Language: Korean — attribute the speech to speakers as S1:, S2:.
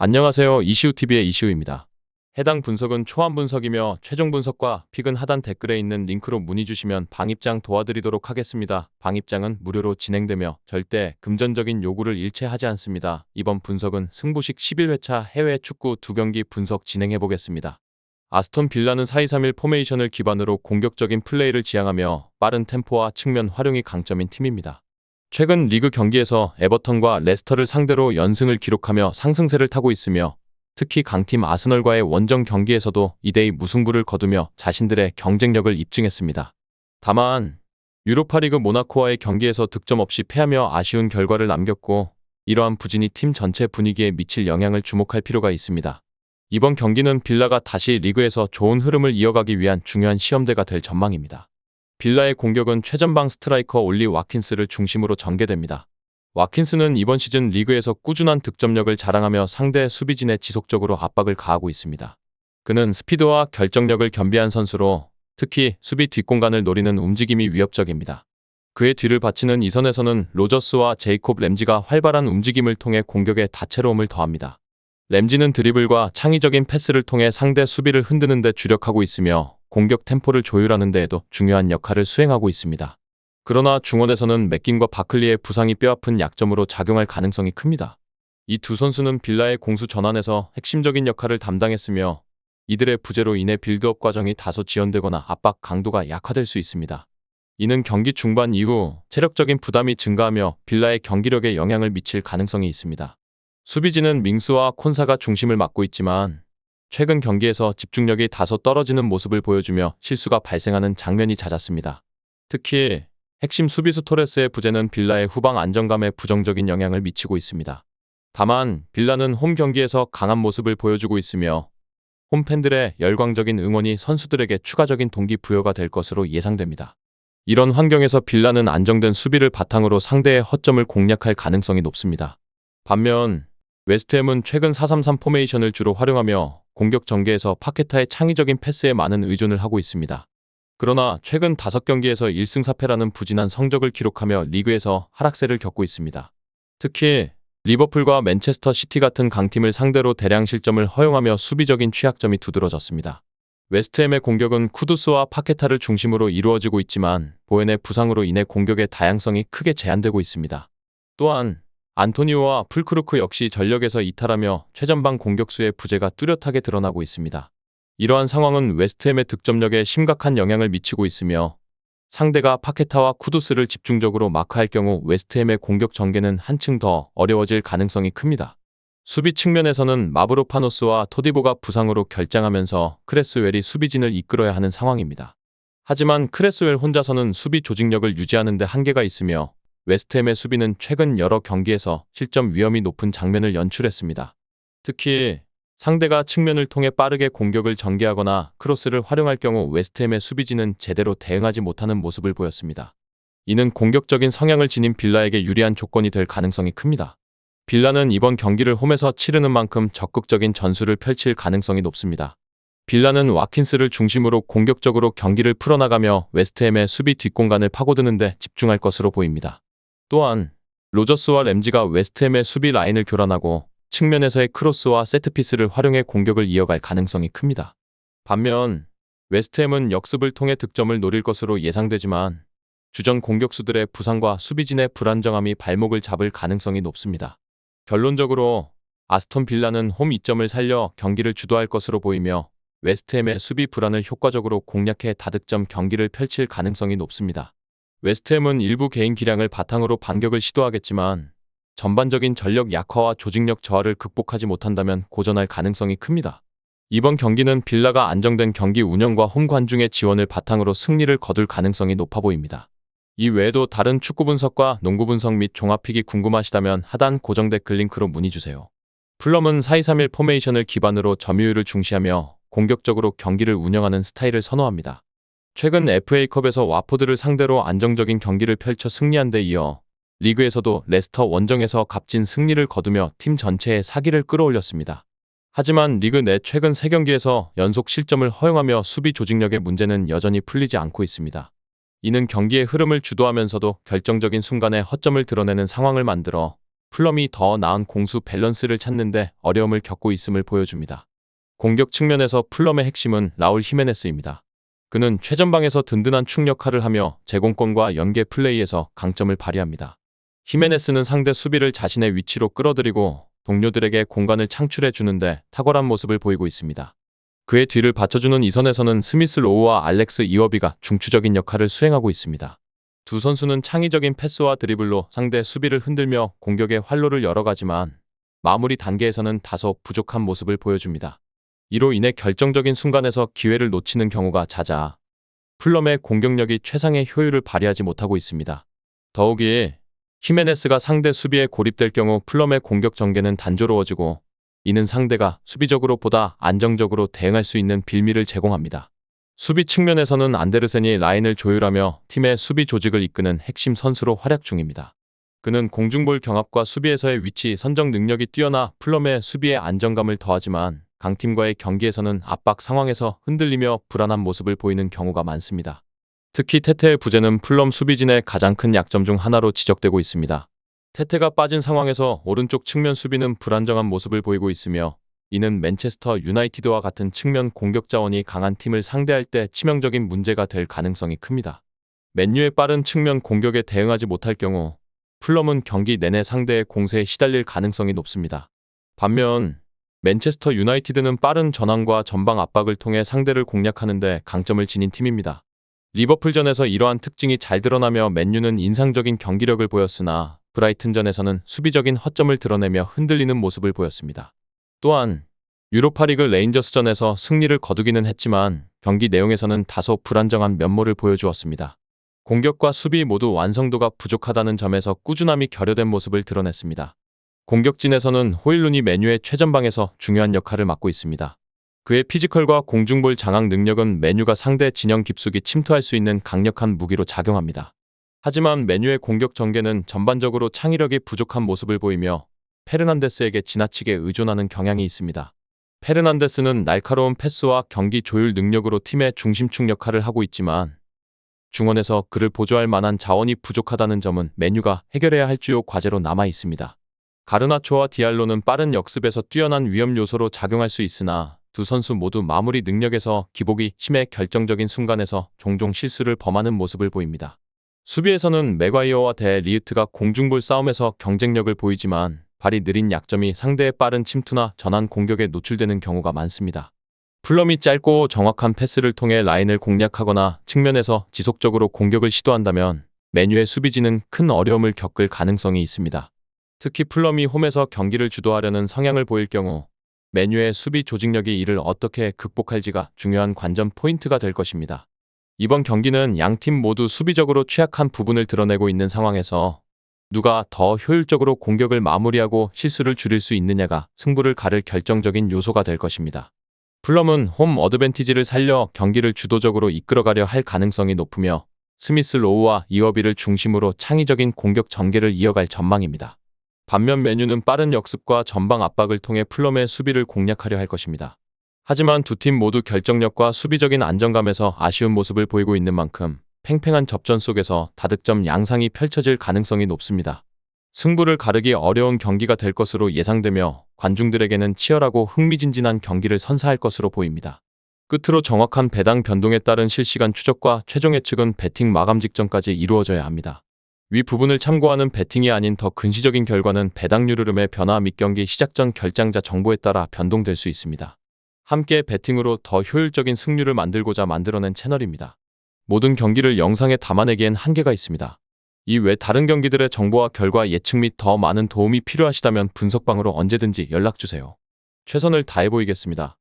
S1: 안녕하세요. 이시우TV의 이시우입니다. 해당 분석은 초안 분석이며 최종 분석과 픽은 하단 댓글에 있는 링크로 문의 주시면 방입장 도와드리도록 하겠습니다. 방입장은 무료로 진행되며 절대 금전적인 요구를 일체하지 않습니다. 이번 분석은 승부식 11회차 해외 축구 2경기 분석 진행해보겠습니다. 아스톤 빌라는 4-2-3-1 포메이션을 기반으로 공격적인 플레이를 지향하며 빠른 템포와 측면 활용이 강점인 팀입니다. 최근 리그 경기에서 에버턴과 레스터를 상대로 연승을 기록하며 상승세를 타고 있으며 특히 강팀 아스널과의 원정 경기에서도 2대2 무승부를 거두며 자신들의 경쟁력을 입증했습니다. 다만 유로파리그 모나코와의 경기에서 득점 없이 패하며 아쉬운 결과를 남겼고 이러한 부진이 팀 전체 분위기에 미칠 영향을 주목할 필요가 있습니다. 이번 경기는 빌라가 다시 리그에서 좋은 흐름을 이어가기 위한 중요한 시험대가 될 전망입니다. 빌라의 공격은 최전방 스트라이커 올리 와킨스를 중심으로 전개됩니다. 와킨스는 이번 시즌 리그에서 꾸준한 득점력을 자랑하며 상대 수비진에 지속적으로 압박을 가하고 있습니다. 그는 스피드와 결정력을 겸비한 선수로 특히 수비 뒷공간을 노리는 움직임이 위협적입니다. 그의 뒤를 받치는 이선에서는 로저스와 제이콥 램지가 활발한 움직임을 통해 공격에 다채로움을 더합니다. 램지는 드리블과 창의적인 패스를 통해 상대 수비를 흔드는 데 주력하고 있으며 공격 템포를 조율하는 데에도 중요한 역할을 수행하고 있습니다. 그러나 중원에서는 맥긴과 바클리의 부상이 뼈아픈 약점으로 작용할 가능성이 큽니다. 이 두 선수는 빌라의 공수 전환에서 핵심적인 역할을 담당했으며 이들의 부재로 인해 빌드업 과정이 다소 지연되거나 압박 강도가 약화될 수 있습니다. 이는 경기 중반 이후 체력적인 부담이 증가하며 빌라의 경기력에 영향을 미칠 가능성이 있습니다. 수비진은 밍스와 콘사가 중심을 맡고 있지만 최근 경기에서 집중력이 다소 떨어지는 모습을 보여주며 실수가 발생하는 장면이 잦았습니다. 특히 핵심 수비수 토레스의 부재는 빌라의 후방 안정감에 부정적인 영향을 미치고 있습니다. 다만 빌라는 홈 경기에서 강한 모습을 보여주고 있으며 홈팬들의 열광적인 응원이 선수들에게 추가적인 동기부여가 될 것으로 예상됩니다. 이런 환경에서 빌라는 안정된 수비를 바탕으로 상대의 허점을 공략할 가능성이 높습니다. 반면 웨스트햄은 최근 4-3-3 포메이션을 주로 활용하며 공격 전개에서 파케타의 창의적인 패스에 많은 의존을 하고 있습니다. 그러나 최근 5경기에서 1승 4패라는 부진한 성적을 기록하며 리그에서 하락세를 겪고 있습니다. 특히 리버풀과 맨체스터 시티 같은 강팀을 상대로 대량 실점을 허용하며 수비적인 취약점이 두드러졌습니다. 웨스트햄의 공격은 쿠두스와 파케타를 중심으로 이루어지고 있지만 보엔의 부상으로 인해 공격의 다양성이 크게 제한되고 있습니다. 또한 안토니오와 풀크루크 역시 전력에서 이탈하며 최전방 공격수의 부재가 뚜렷하게 드러나고 있습니다. 이러한 상황은 웨스트햄의 득점력에 심각한 영향을 미치고 있으며 상대가 파케타와 쿠두스를 집중적으로 마크할 경우 웨스트햄의 공격 전개는 한층 더 어려워질 가능성이 큽니다. 수비 측면에서는 마브로파노스와 토디보가 부상으로 결장하면서 크레스웰이 수비진을 이끌어야 하는 상황입니다. 하지만 크레스웰 혼자서는 수비 조직력을 유지하는 데 한계가 있으며 웨스트햄의 수비는 최근 여러 경기에서 실점 위험이 높은 장면을 연출했습니다. 특히 상대가 측면을 통해 빠르게 공격을 전개하거나 크로스를 활용할 경우 웨스트햄의 수비진은 제대로 대응하지 못하는 모습을 보였습니다. 이는 공격적인 성향을 지닌 빌라에게 유리한 조건이 될 가능성이 큽니다. 빌라는 이번 경기를 홈에서 치르는 만큼 적극적인 전술을 펼칠 가능성이 높습니다. 빌라는 와킨스를 중심으로 공격적으로 경기를 풀어나가며 웨스트햄의 수비 뒷공간을 파고드는 데 집중할 것으로 보입니다. 또한 로저스와 램지가 웨스트햄의 수비 라인을 교란하고 측면에서의 크로스와 세트피스를 활용해 공격을 이어갈 가능성이 큽니다. 반면 웨스트햄은 역습을 통해 득점을 노릴 것으로 예상되지만 주전 공격수들의 부상과 수비진의 불안정함이 발목을 잡을 가능성이 높습니다. 결론적으로 아스톤 빌라는 홈 이점을 살려 경기를 주도할 것으로 보이며 웨스트햄의 수비 불안을 효과적으로 공략해 다득점 경기를 펼칠 가능성이 높습니다. 웨스트햄은 일부 개인 기량을 바탕으로 반격을 시도하겠지만 전반적인 전력 약화와 조직력 저하를 극복하지 못한다면 고전할 가능성이 큽니다. 이번 경기는 빌라가 안정된 경기 운영과 홈 관중의 지원을 바탕으로 승리를 거둘 가능성이 높아 보입니다. 이 외에도 다른 축구 분석과 농구 분석 및 종합픽이 궁금하시다면 하단 고정 댓글 링크로 문의 주세요. 풀럼은 4-2-3-1 포메이션을 기반으로 점유율을 중시하며 공격적으로 경기를 운영하는 스타일을 선호합니다. 최근 FA컵에서 와포드를 상대로 안정적인 경기를 펼쳐 승리한 데 이어 리그에서도 레스터 원정에서 값진 승리를 거두며 팀 전체의 사기를 끌어올렸습니다. 하지만 리그 내 최근 3경기에서 연속 실점을 허용하며 수비 조직력의 문제는 여전히 풀리지 않고 있습니다. 이는 경기의 흐름을 주도하면서도 결정적인 순간에 허점을 드러내는 상황을 만들어 풀럼이 더 나은 공수 밸런스를 찾는데 어려움을 겪고 있음을 보여줍니다. 공격 측면에서 풀럼의 핵심은 라울 히메네스입니다. 그는 최전방에서 든든한 축 역할을 하며 제공권과 연계 플레이에서 강점을 발휘합니다. 히메네스는 상대 수비를 자신의 위치로 끌어들이고 동료들에게 공간을 창출해 주는데 탁월한 모습을 보이고 있습니다. 그의 뒤를 받쳐주는 이선에서는 스미스 로우와 알렉스 이워비가 중추적인 역할을 수행하고 있습니다. 두 선수는 창의적인 패스와 드리블로 상대 수비를 흔들며 공격의 활로를 열어가지만 마무리 단계에서는 다소 부족한 모습을 보여줍니다. 이로 인해 결정적인 순간에서 기회를 놓치는 경우가 잦아 풀럼의 공격력이 최상의 효율을 발휘하지 못하고 있습니다. 더욱이 히메네스가 상대 수비에 고립될 경우 풀럼의 공격 전개는 단조로워지고 이는 상대가 수비적으로 보다 안정적으로 대응할 수 있는 빌미를 제공합니다. 수비 측면에서는 안데르센이 라인을 조율하며 팀의 수비 조직을 이끄는 핵심 선수로 활약 중입니다. 그는 공중볼 경합과 수비에서의 위치 선정 능력이 뛰어나 풀럼의 수비에 안정감을 더하지만 강팀과의 경기에서는 압박 상황에서 흔들리며 불안한 모습을 보이는 경우가 많습니다. 특히 테테의 부재는 풀럼 수비진의 가장 큰 약점 중 하나로 지적되고 있습니다. 테테가 빠진 상황에서 오른쪽 측면 수비는 불안정한 모습을 보이고 있으며 이는 맨체스터 유나이티드와 같은 측면 공격 자원이 강한 팀을 상대할 때 치명적인 문제가 될 가능성이 큽니다. 맨유의 빠른 측면 공격에 대응하지 못할 경우 풀럼은 경기 내내 상대의 공세에 시달릴 가능성이 높습니다. 반면 맨체스터 유나이티드는 빠른 전환과 전방 압박을 통해 상대를 공략하는 데 강점을 지닌 팀입니다. 리버풀전에서 이러한 특징이 잘 드러나며 맨유는 인상적인 경기력을 보였으나 브라이튼전에서는 수비적인 허점을 드러내며 흔들리는 모습을 보였습니다. 또한 유로파리그 레인저스전에서 승리를 거두기는 했지만 경기 내용에서는 다소 불안정한 면모를 보여주었습니다. 공격과 수비 모두 완성도가 부족하다는 점에서 꾸준함이 결여된 모습을 드러냈습니다. 공격진에서는 호일룬이 맨유의 최전방에서 중요한 역할을 맡고 있습니다. 그의 피지컬과 공중볼 장악 능력은 맨유가 상대 진영 깊숙이 침투할 수 있는 강력한 무기로 작용합니다. 하지만 맨유의 공격 전개는 전반적으로 창의력이 부족한 모습을 보이며 페르난데스에게 지나치게 의존하는 경향이 있습니다. 페르난데스는 날카로운 패스와 경기 조율 능력으로 팀의 중심축 역할을 하고 있지만 중원에서 그를 보조할 만한 자원이 부족하다는 점은 맨유가 해결해야 할 주요 과제로 남아 있습니다. 가르나초와 디알로는 빠른 역습에서 뛰어난 위험 요소로 작용할 수 있으나 두 선수 모두 마무리 능력에서 기복이 심해 결정적인 순간에서 종종 실수를 범하는 모습을 보입니다. 수비에서는 맥과이어와 대 리흐트가 공중볼 싸움에서 경쟁력을 보이지만 발이 느린 약점이 상대의 빠른 침투나 전환 공격에 노출되는 경우가 많습니다. 풀럼이 짧고 정확한 패스를 통해 라인을 공략하거나 측면에서 지속적으로 공격을 시도한다면 맨유의 수비진은 큰 어려움을 겪을 가능성이 있습니다. 특히 풀럼이 홈에서 경기를 주도하려는 성향을 보일 경우 맨유의 수비 조직력이 이를 어떻게 극복할지가 중요한 관전 포인트가 될 것입니다. 이번 경기는 양팀 모두 수비적으로 취약한 부분을 드러내고 있는 상황에서 누가 더 효율적으로 공격을 마무리하고 실수를 줄일 수 있느냐가 승부를 가를 결정적인 요소가 될 것입니다. 풀럼은 홈 어드밴티지를 살려 경기를 주도적으로 이끌어가려 할 가능성이 높으며 스미스 로우와 이어비를 중심으로 창의적인 공격 전개를 이어갈 전망입니다. 반면 맨유는 빠른 역습과 전방 압박을 통해 풀럼의 수비를 공략하려 할 것입니다. 하지만 두 팀 모두 결정력과 수비적인 안정감에서 아쉬운 모습을 보이고 있는 만큼 팽팽한 접전 속에서 다득점 양상이 펼쳐질 가능성이 높습니다. 승부를 가르기 어려운 경기가 될 것으로 예상되며 관중들에게는 치열하고 흥미진진한 경기를 선사할 것으로 보입니다. 끝으로 정확한 배당 변동에 따른 실시간 추적과 최종 예측은 배팅 마감 직전까지 이루어져야 합니다. 위 부분을 참고하는 배팅이 아닌 더 근시적인 결과는 배당률 흐름의 변화 및 경기 시작 전 결장자 정보에 따라 변동될 수 있습니다. 함께 배팅으로 더 효율적인 승률을 만들고자 만들어낸 채널입니다. 모든 경기를 영상에 담아내기엔 한계가 있습니다. 이 외 다른 경기들의 정보와 결과 예측 및 더 많은 도움이 필요하시다면 분석방으로 언제든지 연락주세요. 최선을 다해 보이겠습니다.